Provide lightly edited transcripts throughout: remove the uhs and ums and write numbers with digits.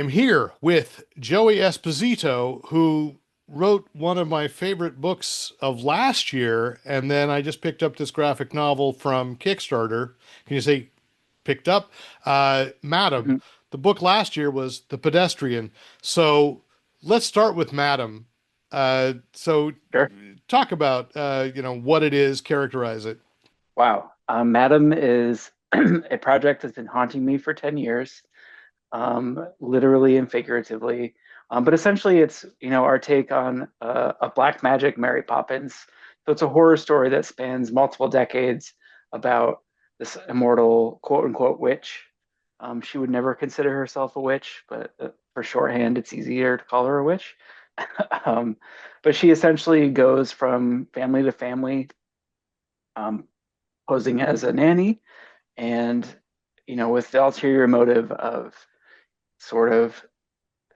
am here with Joey Esposito, who wrote one of my favorite books of last year, and then I just picked up this graphic novel from Kickstarter. Can you say picked up? Madam. Mhm. The book last year was The Pedestrian. So let's start with Madam. So Sure. talk about what it is, characterize it. Wow. Madam is a project that's been haunting me for 10 years, literally and figuratively. But essentially, it's, our take on a black magic Mary Poppins. So it's a horror story that spans multiple decades about this immortal quote unquote witch. She would never consider herself a witch, but for shorthand, it's easier to call her a witch. Um, but she essentially goes from family to family, um, posing as a nanny and with the ulterior motive of sort of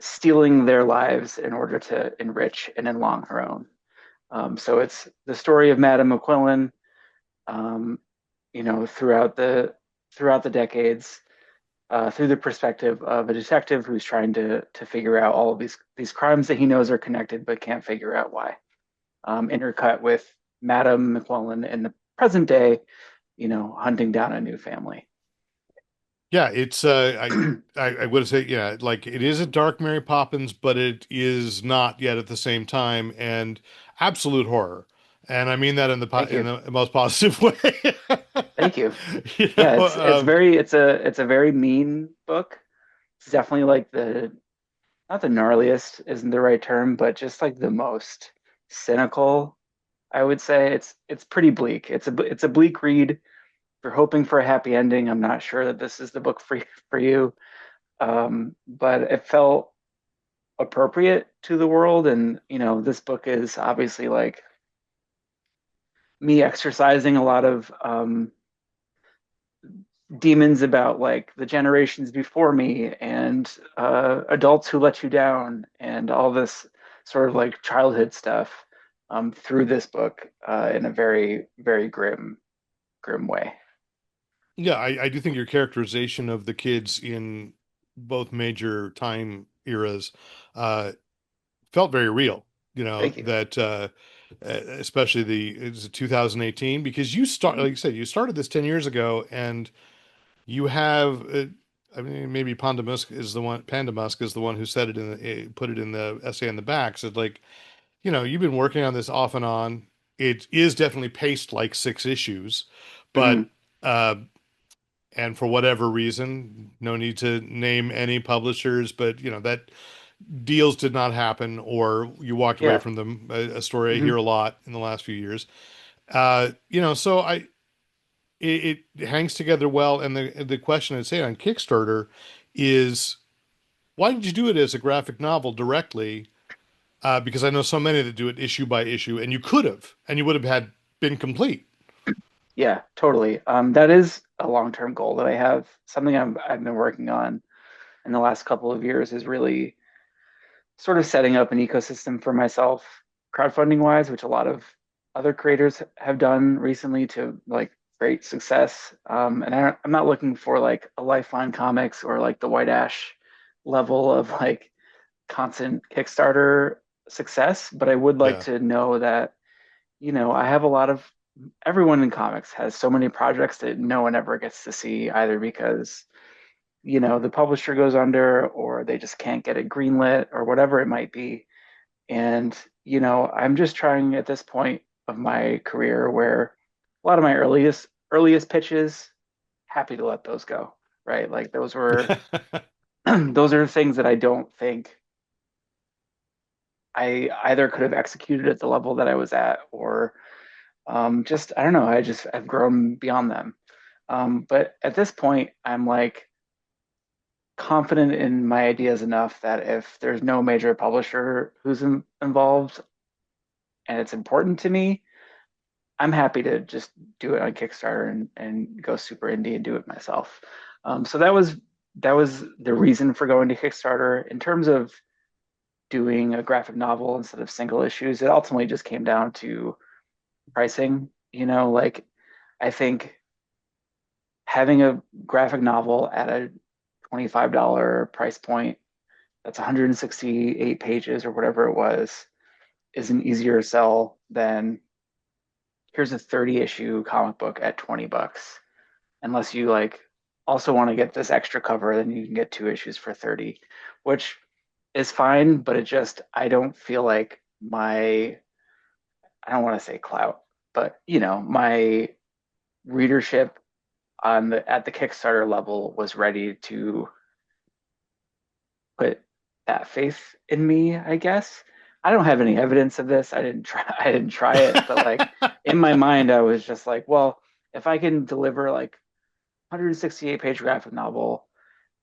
stealing their lives in order to enrich and enlong her own. So it's the story of Madame McQuillan, um, throughout the decades, through the perspective of a detective who's trying to figure out all of these crimes that he knows are connected but can't figure out why. Intercut with Madame McQuillan in the present day, hunting down a new family. Yeah, it's I would say, yeah, like it is a dark Mary Poppins, but it is not yet at the same time, and absolute horror. And I mean that in Thank in you. the most positive way. Thank you. You Yeah, know, it's a very mean book. It's definitely like the not the gnarliest isn't the right term, but just like the most cynical, I would say. It's pretty bleak. It's a bleak read. If you're hoping for a happy ending, I'm not sure that this is the book for you. But it felt appropriate to the world, and this book is obviously like me exercising a lot of demons about like the generations before me and adults who let you down and all this sort of like childhood stuff through this book in a very, very grim way. yeah, I do think your characterization of the kids in both major time eras uh, felt very real. You know Thank you. that especially the it's 2018 because you start like Mhm. you said you started this 10 years ago and you have, I mean, maybe Pandamusk is the one who said it in put it in the essay in the back. Said like, you've been working on this off and on. It is definitely paced like six issues, but, Mhm. uh, and for whatever reason, no need to name any publishers, but that deals did not happen, or you walked away Yeah. from them. A story I hear Mhm. a lot in the last few years. So it hangs together well. And the question I'd say on Kickstarter is, why did you do it as a graphic novel directly? Because I know so many that do it issue by issue, and you could have, and you would have had been complete. Yeah, totally. That is a long-term goal that I have. Something I've been working on in the last couple of years is really sort of setting up an ecosystem for myself, crowdfunding wise, which a lot of other creators have done recently to like great success. And I'm not looking for like a Lifeline Comics or like the White Ash level of like constant Kickstarter success, but I would like Yeah. to know that, I have a lot of everyone in comics has so many projects that no one ever gets to see either because the publisher goes under or they just can't get it greenlit or whatever it might be. And, I'm just trying at this point of my career where a lot of my earliest pitches, happy to let those go, right? Like those were those are things that I don't think I either could have executed at the level that I was at or just I don't know, I've grown beyond them. But at this point, I'm like confident in my ideas enough that if there's no major publisher who's involved and it's important to me, I'm happy to just do it on Kickstarter and go super indie and do it myself. So that was the reason for going to Kickstarter. In terms of doing a graphic novel instead of single issues, it ultimately just came down to pricing. Like I think having a graphic novel at a $25 price point that's 168 pages or whatever it was is an easier sell than here's a 30 issue comic book at $20. Unless you like also want to get this extra cover, then you can get two issues for 30, which is fine, but it just I don't feel like my I don't want to say clout, but my readership on the at the Kickstarter level was ready to put that faith in me, I guess. I don't have any evidence of this. I didn't try it, but like in my mind I was just like, well, if I can deliver like 168-page graphic novel,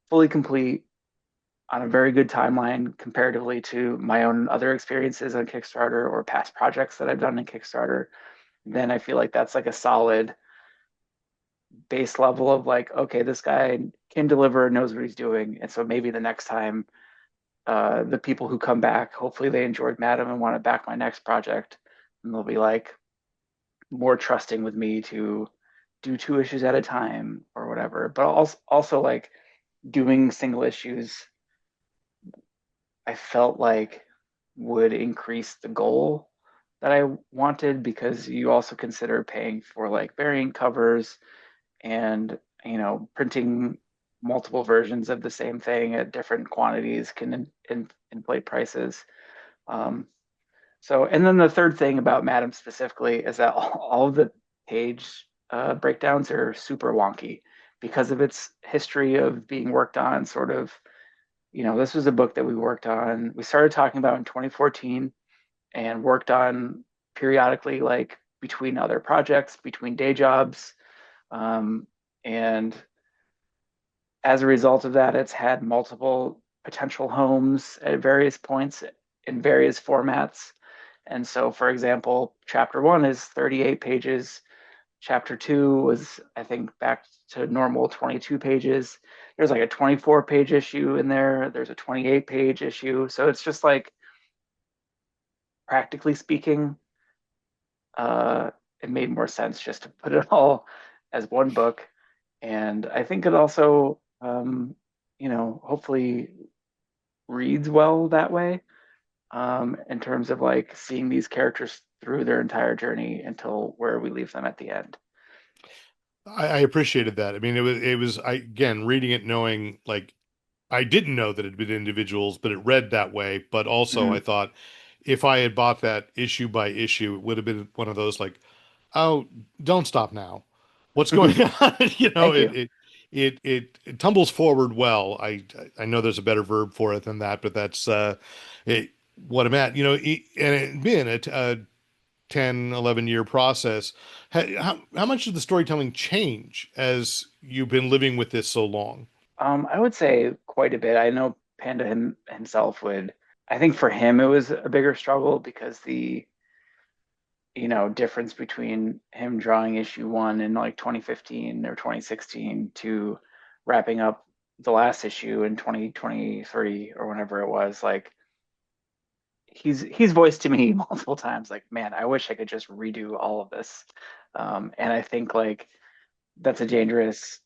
fully complete on a very good timeline comparatively to my own other experiences on Kickstarter or past projects that I've done in Kickstarter, then I feel like that's like a solid base level of like, okay, this guy can deliver, knows what he's doing. And so maybe the next time the people who come back, hopefully they enjoyed Madam and want to back my next project, and they'll be like more trusting with me to do two issues at a time or whatever. But also like doing single issues, I felt like would increase the goal that I wanted because you also consider paying for like variant covers and printing multiple versions of the same thing at different quantities can inflate prices. Um, so, and then the third thing about Madam specifically is that all of the page breakdowns are super wonky because of its history of being worked on sort of, this was a book that we worked on. We started talking about in 2014 and worked on periodically, like between other projects, between day jobs. And as a result of that, it's had multiple potential homes at various points in various formats. And so, for example, chapter one is 38 pages. Chapter two was, I think, back to normal 22 pages. There's like a 24-page issue in there. There's a 28-page issue. So it's just like, practically speaking, uh, it made more sense just to put it all as one book. And I think it also, hopefully reads well that way, in terms of like seeing these characters through their entire journey until where we leave them at the end. I appreciated that. I mean, I again reading it knowing like I didn't know that it'd been individuals, but it read that way. But also I Mhm. thought if I had bought that issue by issue, it would have been one of those like, oh, don't stop now. What's going on? Thank you. It tumbles forward well. I know there's a better verb for it than that, but that's it, what I'm at. And it been a 10, 11 year process. How much did the storytelling change as you've been living with this so long? I would say quite a bit. I know himself would. I think for him it was a bigger struggle because the difference between him drawing issue one in like 2015 or 2016 to wrapping up the last issue in 2023 or whenever it was, like he's voiced to me multiple times like, man, I wish I could just redo all of this. And I think like that's a dangerous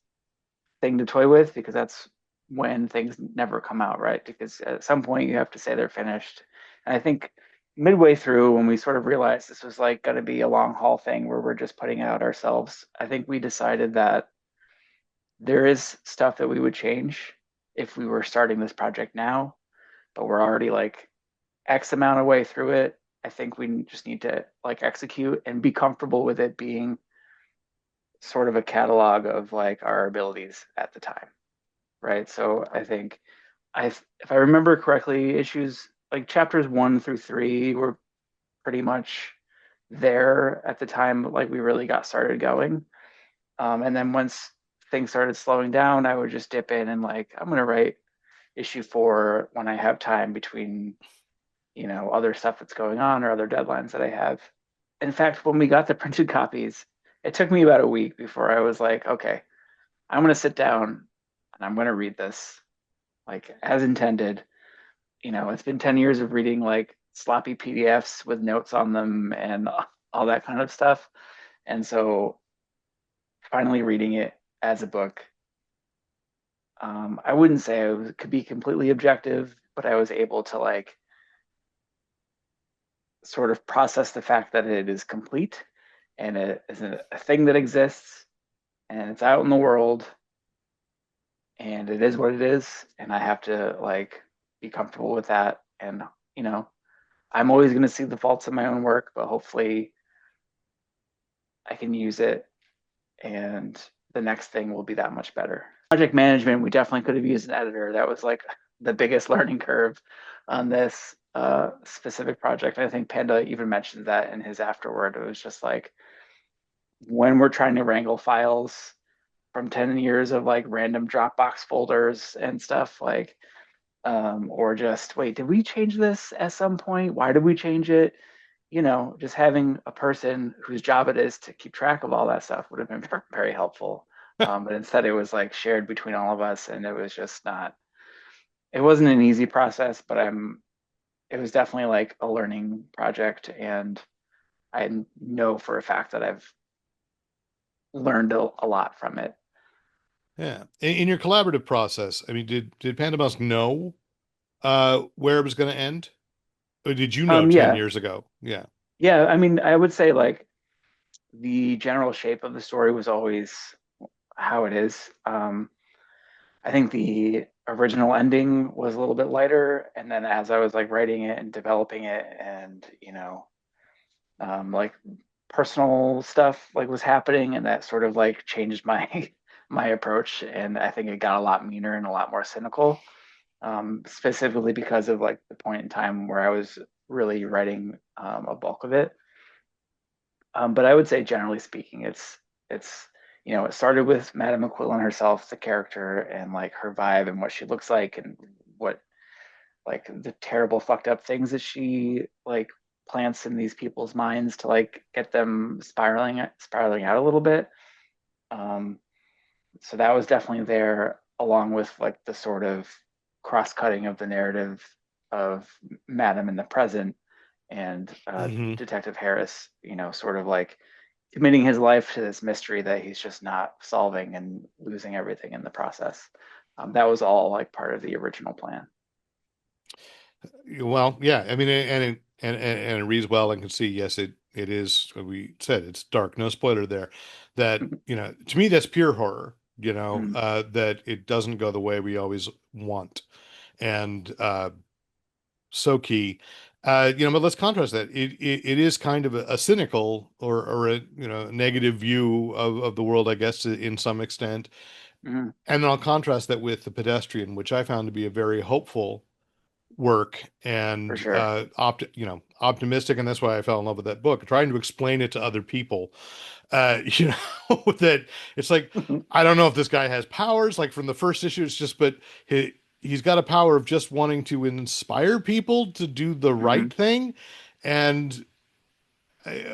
thing to toy with because that's when things never come out, right? Because at some point you have to say they're finished. And I think midway through, when we sort of realized this was like going to be a long haul thing where we're just putting it out ourselves, I think we decided that there is stuff that we would change if we were starting this project now, but we're already like X amount of way through it. I think we just need to like execute and be comfortable with it being sort of a catalog of like our abilities at the time, right? So I think if I remember correctly, issues like chapters 1 through 3 were pretty much there at the time, like we really got started going. And then once things started slowing down, I would just dip in and like, I'm going to write issue 4 when I have time between, other stuff that's going on or other deadlines that I have. In fact, when we got the printed copies, it took me about a week before I was like, okay, I'm going to sit down and I'm going to read this like as intended. It's been 10 years of reading like sloppy PDFs with notes on them and all that kind of stuff. And so finally reading it as a book, I wouldn't say could be completely objective, but I was able to like sort of process the fact that it is complete and it is a thing that exists and it's out in the world and it is what it is. And I have to like be comfortable with that. And, you know, I'm always going to see the faults in my own work, but hopefully I can use it and the next thing will be that much better. Project management, we definitely could have used an editor. That was like the biggest learning curve on this specific project. I think Panda even mentioned that in his afterword. It was just like when we're trying to wrangle files from 10 years of like random Dropbox folders and stuff, like, or just, wait, did we change this at some point? Why did we change it? You know, just having a person whose job it is to keep track of all that stuff would have been very helpful. But instead, it was like shared between all of us, and it was just not. It wasn't an easy process, but It was definitely like a learning project, and I know for a fact that I've learned a lot from it. Yeah. In your collaborative process, I mean, did Pandamusk know where it was going to end? Or did you know 10 Yeah, years ago? Yeah. yeah. I mean, I would say like the general shape of the story was always how it is. I think the original ending was a little bit lighter, and then as I was like writing it and developing it, and like personal stuff like was happening, and that sort of like changed my my approach, and I think it got a lot meaner and a lot more cynical, specifically because of like the point in time where I was really writing a bulk of it. But I would say generally speaking, it's it started with Madame McQuillan herself, the character, and like her vibe and what she looks like and what like the terrible fucked up things that she like plants in these people's minds to like get them spiraling out a little bit. Um, so that was definitely there, along with like the sort of cross-cutting of the narrative of Madam in the present and Hmm. Detective Harris, sort of like committing his life to this mystery that he's just not solving and losing everything in the process. That was all like part of the original plan. Well, yeah. I mean, and it reads well and can see, yes, it is. We said it's dark. No spoiler there. That, to me, that's pure horror. Mm-hmm. That it doesn't go the way we always want. And so key. But let's contrast that. It is kind of a cynical or a negative view of the world, I guess, in some extent. Mm-hmm. And then I'll contrast that with The Pedestrian, which I found to be a very hopeful work For and sure. optimistic, and that's why I fell in love with that book. Trying to explain it to other people, that it's like I don't know if this guy has powers. Like from the first issue, it's just but he's got a power of just wanting to inspire people to do the Mm-hmm. right thing, and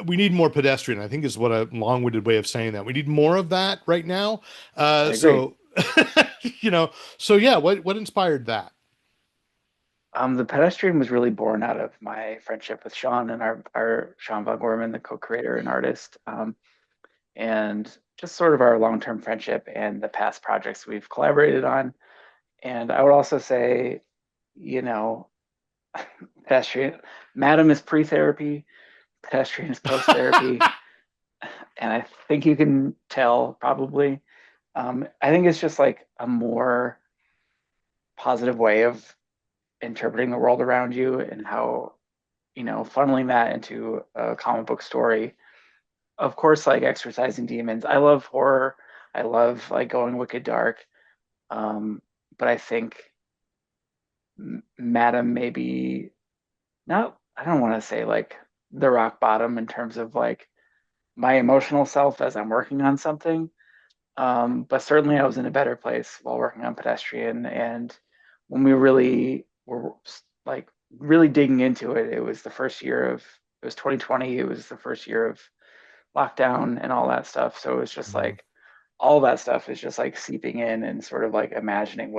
we need more pedestrian. I think is what a long-winded way of saying that. We need more of that right now. I agree. So you know, so yeah, what inspired that? The pedestrian was really born out of my friendship with Sean and our Sean Von Gorman, the co-creator and artist, and just sort of our long-term friendship and the past projects we've collaborated on. And I would also say, you know, pedestrian, Madam is pre-therapy, pedestrian is post-therapy, and I think you can tell probably. I think it's just like a more positive way of interpreting the world around you and how funneling that into a comic book story. Of course, like exercising demons. I love horror. I love like going wicked dark. Um, but I think Madam maybe not, I don't want to say like the rock bottom in terms of like my emotional self as I'm working on something. But certainly I was in a better place while working on Pedestrian. And when we really were like really digging into it, it was 2020. It was the first year of lockdown and all that stuff. So it was just Mhm. like all that stuff is just like seeping in and sort of like imagining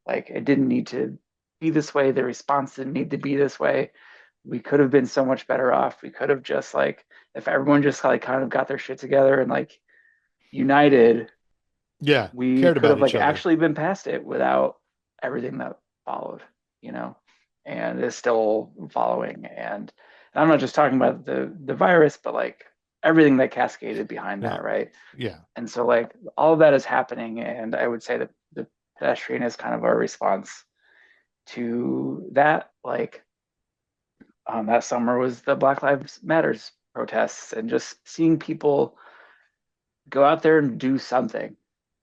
like it didn't need to be this way. The response didn't need to be this way. We could have been so much better off. We could have just like, if everyone just like kind of got their shit together and like united, Yeah, we cared could about have each like other. actually been past it without everything that followed. you know, and is still following. And I'm not just talking about the virus, but like everything that cascaded behind that, No, right? yeah. And so like all of that is happening, and I would say that the pedestrian is kind of our response to that. Like that summer was the Black Lives Matters protests, and just seeing people go out there and do something,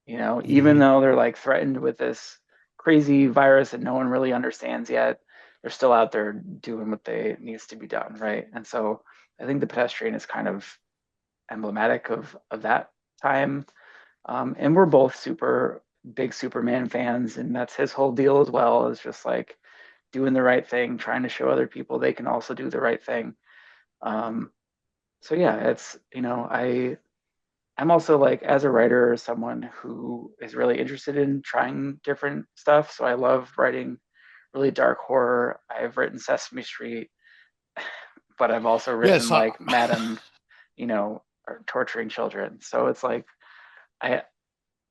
even Hmm. though they're like threatened with this crazy virus that no one really understands yet, they're still out there doing what they needs to be done, right? And so I think the pedestrian is kind of emblematic of that time. And we're both super big Superman fans, and that's his whole deal as well, is just like doing the right thing, trying to show other people they can also do the right thing. Um, so yeah, I'm also like, as a writer, someone who is really interested in trying different stuff. So I love writing really dark horror. I've written Sesame Street, but I've also written Yes. like Madam, or torturing children. So it's like I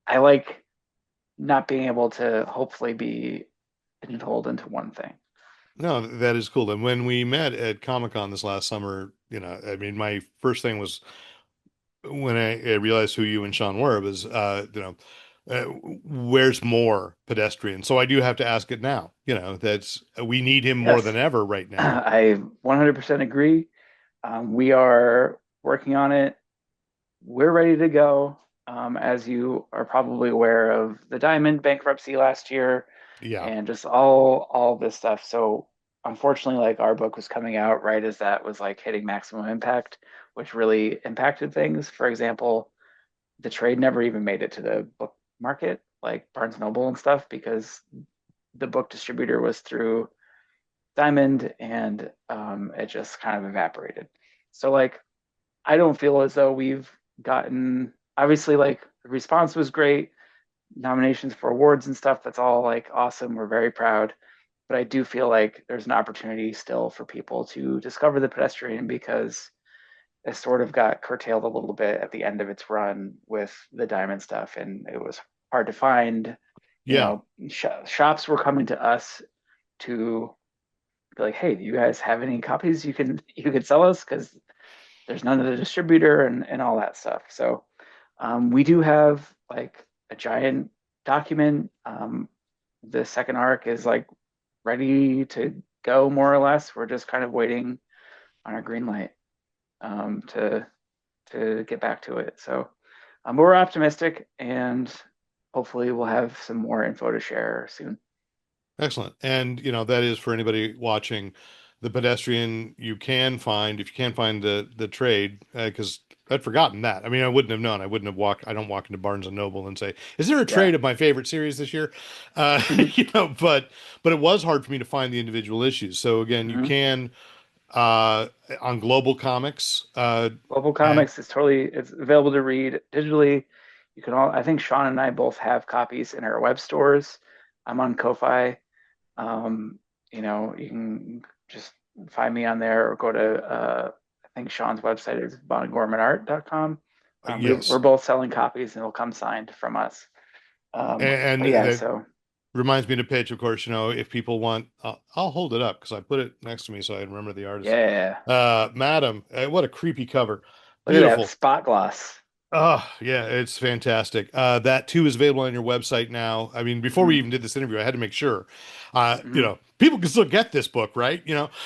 I like not being able to hopefully be pigeonholed into one thing. No, that is cool. And when we met at Comic-Con this last summer, I mean, my first thing was when I realized who you and Sean were was, uh, where's more pedestrian? So I do have to ask it now. That's we need him more than Yes, ever right now. I 100% agree. We are working on it. We're ready to go. As you are probably aware of the Diamond bankruptcy last year Yeah. and just all this stuff. So unfortunately, like our book was coming out right as that was like hitting maximum impact, which really impacted things. For example, the trade never even made it to the book market, like Barnes and Noble and stuff, because the book distributor was through Diamond, and it just kind of evaporated. So like I don't feel as though we've gotten, obviously, like the response was great, nominations for awards and stuff. That's all like awesome. We're very proud. But I do feel like there's an opportunity still for people to discover the pedestrian, because it sort of got curtailed a little bit at the end of its run with the diamond stuff, and it was hard to find. Yeah. Shops were coming to us to be like, "Hey, do you guys have any copies you could sell us? Because there's none of the distributor and all that stuff." So we do have like a giant document. The second arc is like ready to go, more or less. We're just kind of waiting on our green light to get back to it. So we're optimistic, and hopefully we'll have some more info to share soon. Excellent. And that is for anybody watching the pedestrian you can find if you can't find the trade because I'd forgotten that. I mean, I wouldn't have known. I wouldn't have walked. I don't walk into Barnes and Noble and say, "Is there a Yeah. trade of my favorite series this year?" But it was hard for me to find the individual issues. So again, you Hmm. can uh on Global Comics Global and Comics is it's available to read digitally. You can all, I think Sean and I both have copies in our web stores. I'm on KoFi. Um, you can just find me on there, or go to I think Sean's website is bonagormanart.com. We're yes, both selling copies, and it'll come signed from us. and But yeah, that so reminds me to pitch, of course, if people want, I'll hold it up because I put it next to me so I remember the artist. yeah, Madam, what a creepy cover. look at that Beautiful. spot gloss. Oh, yeah, it's fantastic. That too is available on your website now. I mean, before we Hmm. even did this interview, I had to make sure, Hmm. people can still get this book, right?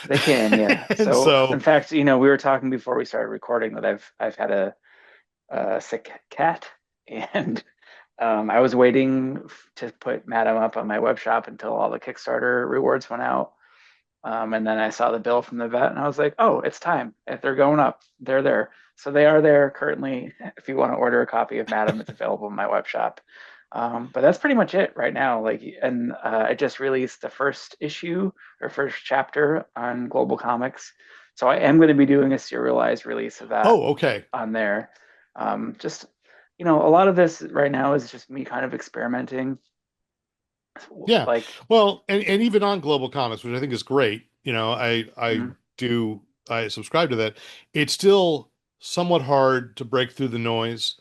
They can, yeah. And So in so, fact, we were talking before we started recording that I've had a sick cat, and I was waiting to put Madam up on my web shop until all the Kickstarter rewards went out. And then I saw the bill from the vet, and I was like, "Oh, it's time! If they're going up, they're there." So they are there currently. If you want to order a copy of Madam, it's available in my web shop. But that's pretty much it right now. Like, and I just released the first issue or first chapter on Global Comics, so I am going to be doing a serialized release of that oh, okay. on there. Just a lot of this right now is just me kind of experimenting. Yeah. Like, Well, and even on Global Comics, which I think is great, mm, I subscribe to that. It's still somewhat hard to break through the noise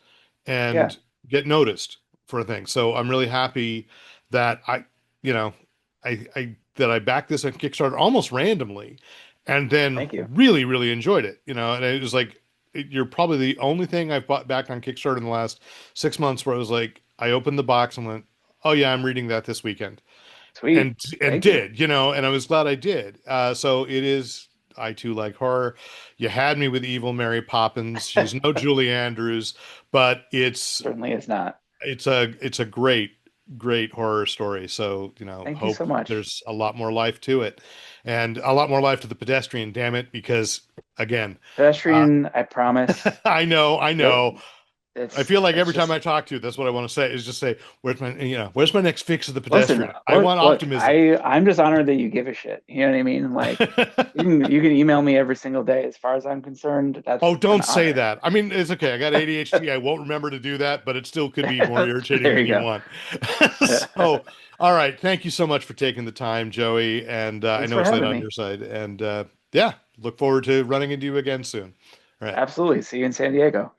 yeah, and get noticed for things. So I'm really happy that you know, I that I backed this on Kickstarter almost randomly, and then Thank you. really, really enjoyed it. And it was like you're probably the only thing I've bought back on Kickstarter in the last 6 months where I was like, I opened the box and went, oh yeah, I'm reading that this weekend, Sweet. and Thank you. did, and I was glad I did. So it is. I too like horror. You had me with evil Mary Poppins. She's no Julie Andrews, but Certainly is not. it's a great horror story. So, Thank you hope so much. there's a lot more life to it, and a lot more life to the pedestrian, damn it, because again, uh, Pedestrian, I promise. I You'll, know. I it's feel like it's every time just I talk to you, that's what I want to say is just say, where's my next fix of the listen. pedestrian? I want Look, optimism. I'm just honored that you give a shit. You know what I mean? Like you can email me every single day. As far as I'm concerned, Oh, that's an don't say honor. that. I mean, it's okay. I got ADHD. I won't remember to do that, but it still could be more irritating There than you you go. want. So, all right. Thank you so much for taking the time, Joey. And I Thanks know for it's late having on me. your side. And yeah, look forward to running into you again soon. All right. Absolutely. See you in San Diego.